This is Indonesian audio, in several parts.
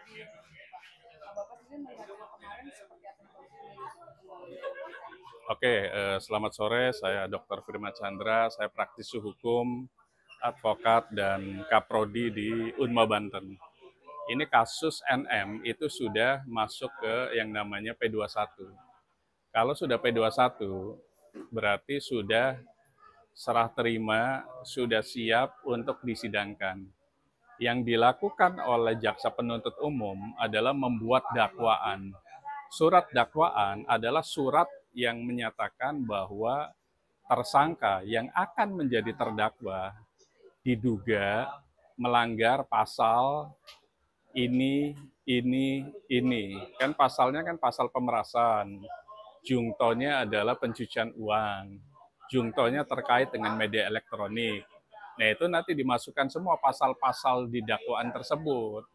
Bapak sendiri melihat yang kemarin seperti apa nih? Oke, selamat sore. Saya Dr. Firman Chandra. Saya praktisi hukum, advokat, dan kaprodi di Unma Banten. Ini kasus NM itu sudah masuk ke yang namanya P21. Kalau sudah P21, berarti sudah serah terima, sudah siap untuk disidangkan. Yang dilakukan oleh jaksa penuntut umum adalah membuat dakwaan. Surat dakwaan adalah surat yang menyatakan bahwa tersangka yang akan menjadi terdakwa diduga melanggar pasal ini. Kan pasalnya kan pasal pemerasan. Jungtonya adalah pencucian uang. Jungtonya terkait dengan media elektronik. Nah, itu nanti dimasukkan semua pasal-pasal di dakwaan tersebut.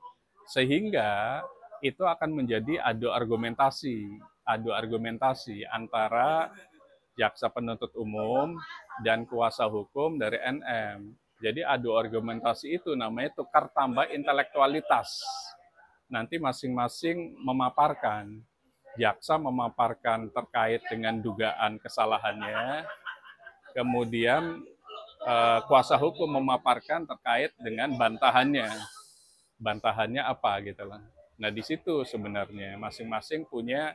Sehingga itu akan menjadi adu argumentasi antara jaksa penuntut umum dan kuasa hukum dari NM. Jadi adu argumentasi itu namanya tukar tambah intelektualitas. Nanti masing-masing memaparkan, jaksa memaparkan terkait dengan dugaan kesalahannya, kemudian kuasa hukum memaparkan terkait dengan bantahannya. Bantahannya apa gitu lah. Nah, di situ sebenarnya masing-masing punya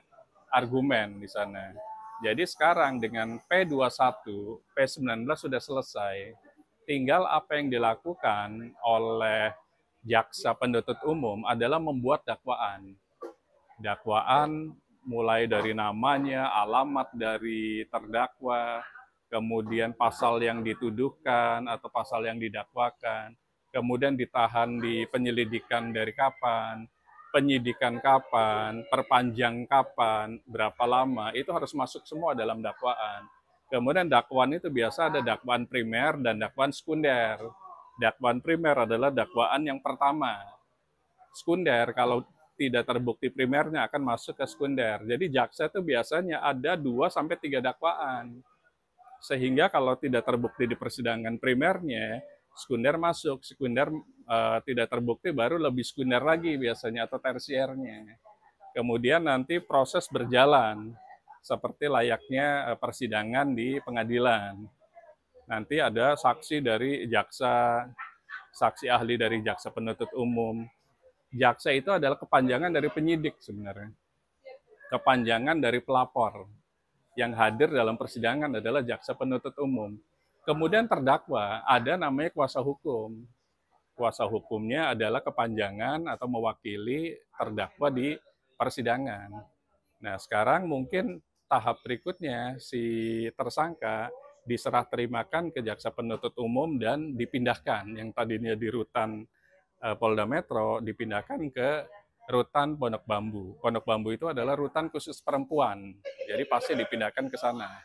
argumen di sana. Jadi sekarang dengan P21, P19 sudah selesai. Tinggal apa yang dilakukan oleh jaksa penuntut umum adalah membuat dakwaan. Dakwaan mulai dari namanya, alamat dari terdakwa, kemudian pasal yang dituduhkan atau pasal yang didakwakan, kemudian ditahan di penyelidikan dari kapan, penyidikan kapan, perpanjang kapan, berapa lama, itu harus masuk semua dalam dakwaan. Kemudian dakwaan itu biasa ada dakwaan primer dan dakwaan sekunder. Dakwaan primer adalah dakwaan yang pertama. Sekunder kalau tidak terbukti primernya akan masuk ke sekunder. Jadi jaksa itu biasanya ada 2 sampai 3 dakwaan. Sehingga kalau tidak terbukti di persidangan primernya, sekunder masuk. Sekunder tidak terbukti baru lebih sekunder lagi biasanya atau tersiernya. Kemudian nanti proses berjalan seperti layaknya persidangan di pengadilan. Nanti ada saksi dari jaksa, saksi ahli dari jaksa penuntut umum. Jaksa itu adalah kepanjangan dari penyidik sebenarnya. Kepanjangan dari pelapor. Yang hadir dalam persidangan adalah jaksa penuntut umum. Kemudian terdakwa, ada namanya kuasa hukum. Kuasa hukumnya adalah kepanjangan atau mewakili terdakwa di persidangan. Nah, sekarang mungkin tahap berikutnya si tersangka diserah terimakan ke jaksa penuntut umum dan dipindahkan yang tadinya di rutan Polda Metro dipindahkan ke rutan Pondok Bambu. Pondok Bambu itu adalah rutan khusus perempuan, jadi pasti dipindahkan ke sana.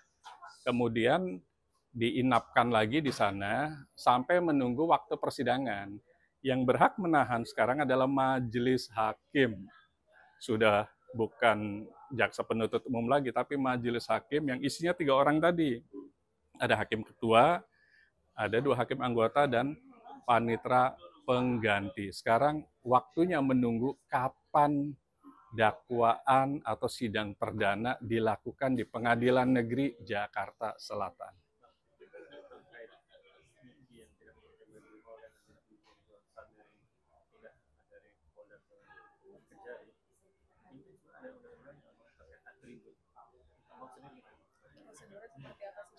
Kemudian diinapkan lagi di sana sampai menunggu waktu persidangan. Yang berhak menahan sekarang adalah majelis hakim. Sudah bukan jaksa penuntut umum lagi, tapi majelis hakim yang isinya 3 orang tadi. Ada hakim ketua, ada 2 hakim anggota, dan panitera pengganti. Sekarang waktunya menunggu kapan dakwaan atau sidang perdana dilakukan di Pengadilan Negeri Jakarta Selatan.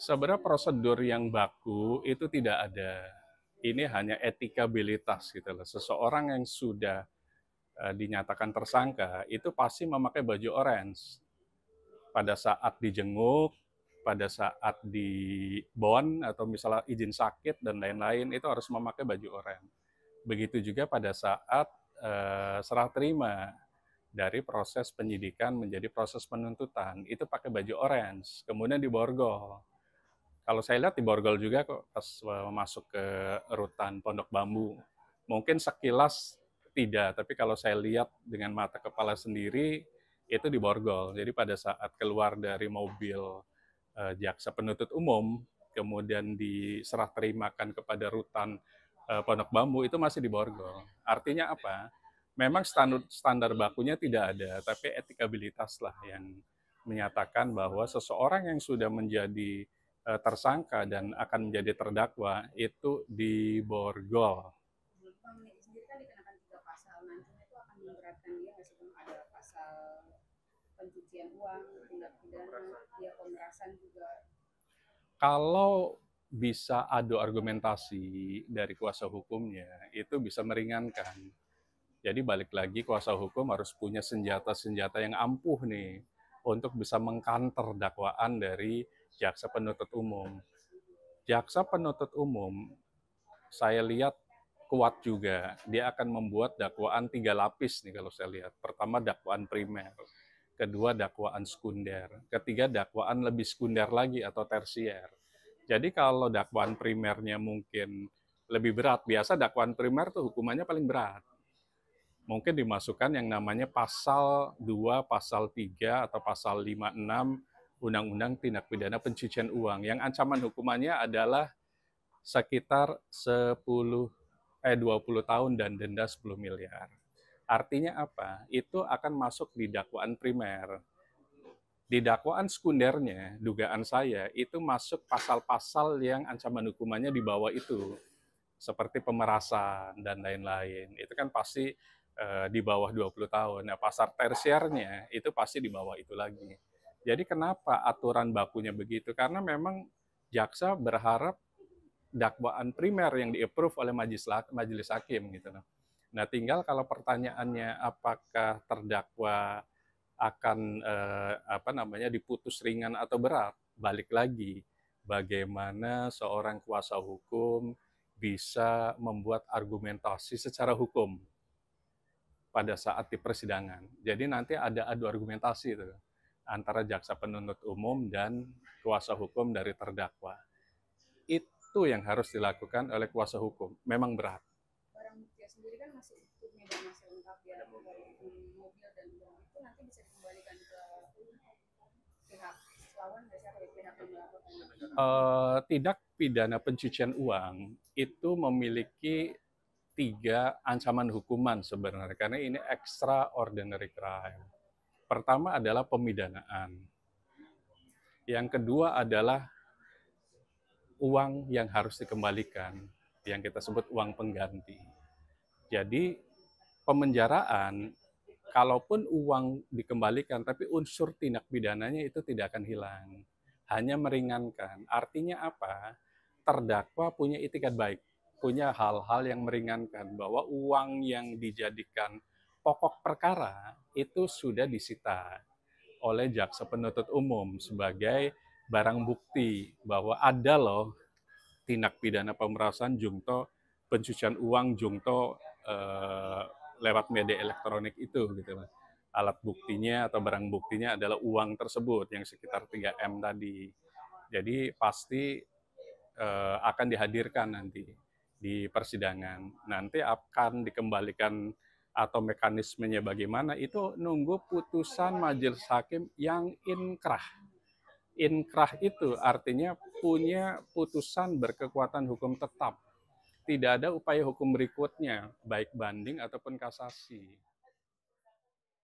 Sebenarnya prosedur yang baku itu tidak ada. Ini hanya etikabilitas gitu loh. Seseorang yang sudah dinyatakan tersangka itu pasti memakai baju orange pada saat dijenguk, pada saat di bond atau misalnya izin sakit dan lain-lain itu harus memakai baju oranye. Begitu juga pada saat serah terima dari proses penyidikan menjadi proses penuntutan itu pakai baju orange, kemudian diborgol. Kalau saya lihat diborgol juga kok pas masuk ke rutan Pondok Bambu. Mungkin sekilas tidak, tapi kalau saya lihat dengan mata kepala sendiri itu diborgol. Jadi pada saat keluar dari mobil jaksa penuntut umum, kemudian diserah terimakan kepada rutan Pondok Bambu itu masih diborgol. Artinya apa? Memang standar bakunya tidak ada, tapi etikabilitas lah yang menyatakan bahwa seseorang yang sudah menjadi tersangka dan akan menjadi terdakwa itu diborgol. Bang Niki sendiri kan dikenakan 3 pasal, nantinya itu akan memberatkan dia nggak sih Bang? Ada pasal pencucian uang, tindak pidana, dia pemerasan juga. Kalau bisa adu argumentasi dari kuasa hukumnya, itu bisa meringankan. Jadi balik lagi kuasa hukum harus punya senjata-senjata yang ampuh nih untuk bisa mengkanter dakwaan dari jaksa penuntut umum. Jaksa penuntut umum, saya lihat kuat juga. Dia akan membuat dakwaan 3 lapis nih kalau saya lihat. Pertama dakwaan primer, kedua dakwaan sekunder, ketiga dakwaan lebih sekunder lagi atau tersier. Jadi kalau dakwaan primernya mungkin lebih berat, biasa dakwaan primer tuh hukumannya paling berat. Mungkin dimasukkan yang namanya pasal 2, pasal 3, atau pasal 56 Undang-Undang Tindak Pidana Pencucian Uang, yang ancaman hukumannya adalah sekitar 20 tahun dan denda 10 miliar. Artinya apa? Itu akan masuk di dakwaan primer. Di dakwaan sekundernya, dugaan saya, itu masuk pasal-pasal yang ancaman hukumannya di bawah itu. Seperti pemerasan dan lain-lain. Itu kan pasti di bawah 20 tahun. Nah, pasal tersiernya itu pasti di bawah itu lagi. Jadi kenapa aturan bakunya begitu? Karena memang jaksa berharap dakwaan primer yang di-approve oleh majelis hakim gitu. Nah, tinggal kalau pertanyaannya apakah terdakwa akan diputus ringan atau berat, balik lagi bagaimana seorang kuasa hukum bisa membuat argumentasi secara hukum pada saat di persidangan. Jadi nanti ada adu argumentasi itu antara jaksa penuntut umum dan kuasa hukum dari terdakwa. Itu yang harus dilakukan oleh kuasa hukum. Memang berat. Barang bukti sendiri kan masih utuhnya dan masih lengkap ya, mobil dan uang itu nanti bisa dikembalikan ke pihak lawan nggak sih, atau pihak yang melakukan? Tindak pidana pencucian uang itu memiliki 3 ancaman hukuman sebenarnya, karena ini extraordinary crime. Pertama adalah pemidanaan. Yang kedua adalah uang yang harus dikembalikan, yang kita sebut uang pengganti. Jadi pemenjaraan, kalaupun uang dikembalikan, tapi unsur tindak pidananya itu tidak akan hilang. Hanya meringankan. Artinya apa? Terdakwa punya itikat baik, punya hal-hal yang meringankan, bahwa uang yang dijadikan pokok perkara itu sudah disita oleh jaksa penuntut umum sebagai barang bukti bahwa ada loh tindak pidana pemerasan jungto pencucian uang jungto lewat media elektronik itu gitu. Alat buktinya atau barang buktinya adalah uang tersebut yang sekitar 3M tadi. Jadi pasti akan dihadirkan nanti di persidangan. Nanti akan dikembalikan atau mekanismenya bagaimana itu nunggu putusan majelis hakim yang inkrah. Inkrah itu artinya punya putusan berkekuatan hukum tetap. Tidak ada upaya hukum berikutnya, baik banding ataupun kasasi.